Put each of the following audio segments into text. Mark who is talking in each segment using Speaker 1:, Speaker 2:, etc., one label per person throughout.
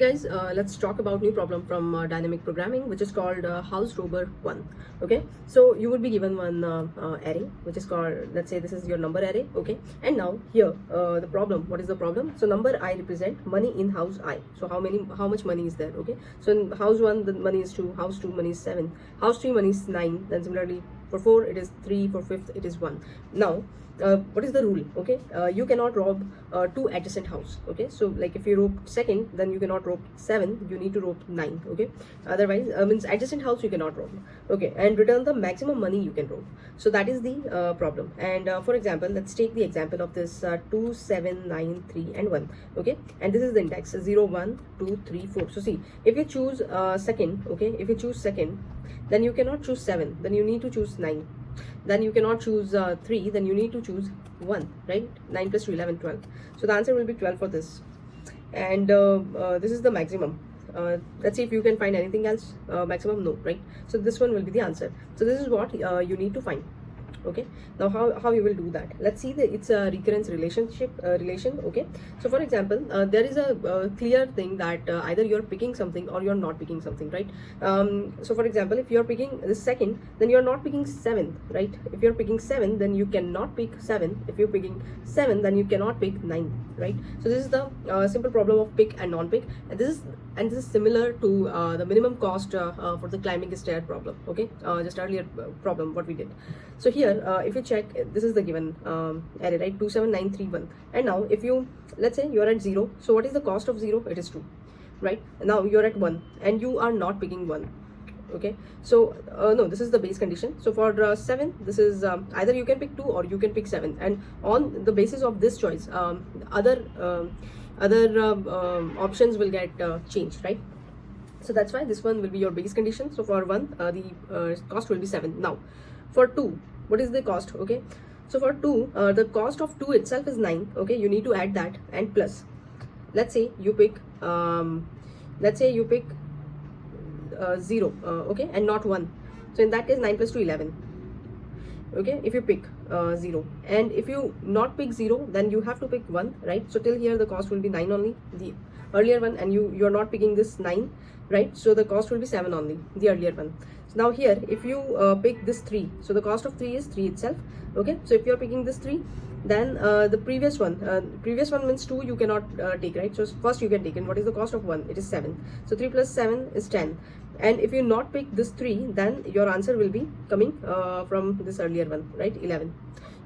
Speaker 1: Guys, let's talk about new problem from dynamic programming, which is called house robber 1. Okay, so you would be given one array which is called, let's say this is your number array. Okay, and now here the problem, what is the problem? So number I represent money in house I. So how much money is there? Okay, so in house 1 the money is 2, house 2 money is 7, house 3 money is 9, then similarly for 4 it is 3, for 5th it is 1. Now what is the rule? Okay, you cannot rob two adjacent house. Okay, so like if you rob second, then you cannot rob 7, you need to rob 9. Okay, otherwise means adjacent house you cannot rob. Okay, and return the maximum money you can rob. So that is the problem. And for example, let's take the example of this 2, 7, 9, 3 and 1. Okay, and this is the index 0, 1, 2, 3, 4. So see, if you choose second, okay, if you choose second, then you cannot choose 7, then you need to choose 9. Then you cannot choose 3, then you need to choose 1, right? 9 plus 2, 11, 12. So the answer will be 12 for this. And this is the maximum. Let's see if you can find anything else. Maximum, no, right? So this one will be the answer. So this is what you need to find. Okay, now how you will do that? Let's see it's a recurrence relation. Okay, so for example, there is a clear thing that either you're picking something or you're not picking something, right? So for example, if you're picking the second, then you're not picking 7, right? If you're picking 7, then you cannot pick 7. If you're picking 7, then you cannot pick 9, right? So this is the simple problem of pick and non-pick, and this is similar to the minimum cost for the climbing stair problem. Okay, just earlier problem what we did. So here if you check, this is the given array, right? 2, 7, 9, 3, 1. And now if you, let's say you're at 0, so what is the cost of 0? It is 2, right? Now you're at 1 and you are not picking 1. Okay, so no, this is the base condition. So for 7, this is either you can pick 2 or you can pick 7, and on the basis of this choice other options will get changed, right? So that's why this one will be your base condition. So for 1 the cost will be 7. Now for 2, what is the cost? Okay, so for 2 the cost of 2 itself is 9. Okay, you need to add that and plus, let's say you pick 0, okay, and not 1. So in that case 9 plus 2, 11. Okay, if you pick 0, and if you not pick 0, then you have to pick 1, right? So till here the cost will be 9 only, the earlier one, and you're not picking this 9, right? So the cost will be 7 only, the earlier one. So now here if you pick this 3, so the cost of 3 is 3 itself. Okay, so if you're picking this 3, then the previous one means 2 you cannot take, right? So first you can take, and what is the cost of 1? It is 7. So 3 plus 7 is 10. And if you not pick this 3, then your answer will be coming from this earlier one, right? 11.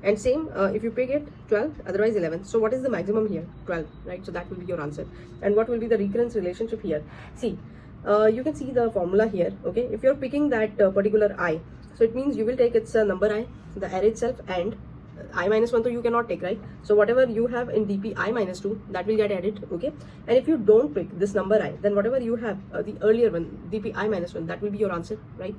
Speaker 1: And same if you pick it 12, otherwise 11. So what is the maximum here? 12, right? So that will be your answer. And what will be the recurrence relationship here? See, you can see the formula here. Okay, if you're picking that particular I, so it means you will take its number I, the array itself, and I minus 1, so you cannot take, right? So whatever you have in dp I minus 2, that will get added. Okay, and if you don't pick this number I, then whatever you have the earlier one, dp I minus 1, that will be your answer, right?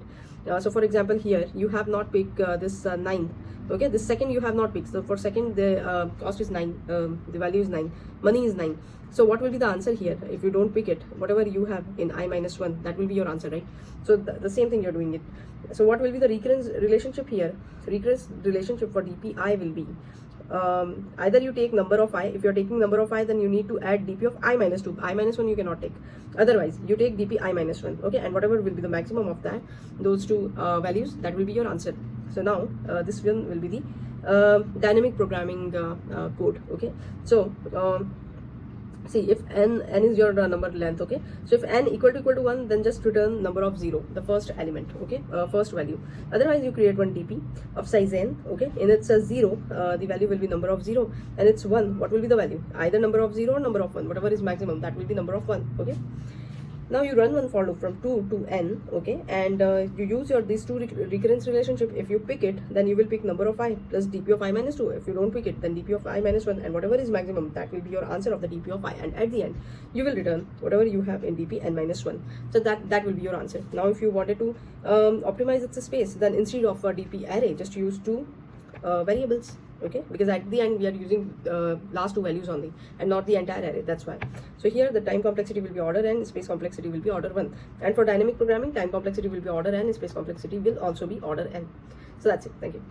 Speaker 1: So for example, here you have not picked this 9. Okay, this second you have not picked. So for second the cost is 9, the value is 9, money is 9. So what will be the answer here? If you don't pick it, whatever you have in I minus 1, that will be your answer, right? So the same thing you're doing it. So what will be the recurrence relationship here? Recurrence relationship for dpi will be either you take number of I. If you're taking number of I, then you need to add dp of I minus 2. I minus 1 you cannot take. Otherwise you take dp I minus 1. Okay, and whatever will be the maximum of that, those two values, that will be your answer. So now this one will be the dynamic programming code. Okay, so see, if n is your number length. Okay, so if n equal to 1, then just return number of 0, the first element. Okay, first value. Otherwise you create one dp of size n. Okay, in its 0 the value will be number of 0, and it's 1, what will be the value? Either number of 0 or number of 1, whatever is maximum, that will be number of 1. Okay, now you run one for loop from 2 to n. Okay, and you use these two recurrence relationship. If you pick it, then you will pick number of I plus dp of I minus 2. If you don't pick it, then dp of I minus 1, and whatever is maximum, that will be your answer of the dp of I. And at the end you will return whatever you have in dp n minus 1. So that will be your answer. Now if you wanted to optimize its space, then instead of a dp array, just use two variables. Okay, because at the end we are using last two values only and not the entire array. That's why. So here the time complexity will be order n, space complexity will be order 1. And for dynamic programming, time complexity will be order n, space complexity will also be order n. So that's it. Thank you.